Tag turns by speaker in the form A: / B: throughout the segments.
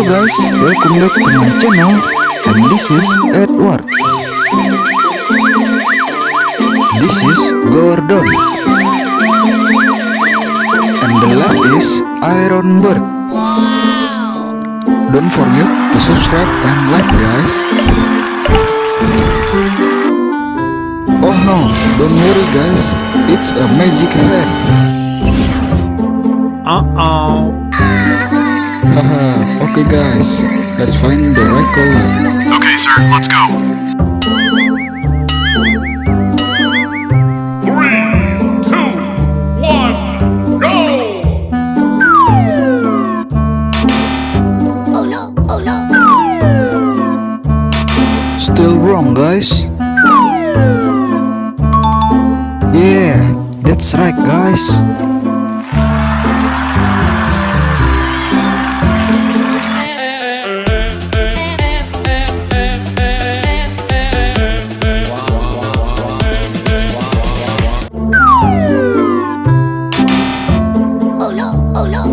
A: guys, welcome back to my channel, and this is Edward. This is Gordon, and the last is Iron Bird. Don't forget to subscribe and like, guys. Oh no, don't worry guys, it's a magic hand. Haha, okay guys, let's find the right color.
B: Okay, sir, let's go. 3, 2, 1, go!
C: Oh no, oh no.
A: Still wrong guys. Yeah, that's right guys.
C: Oh no, oh no.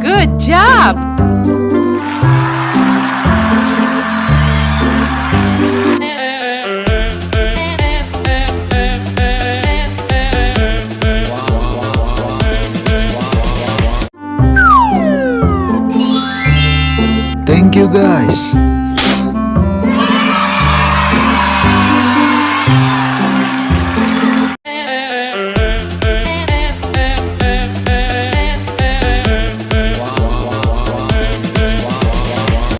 D: Good job!
A: Thank you guys.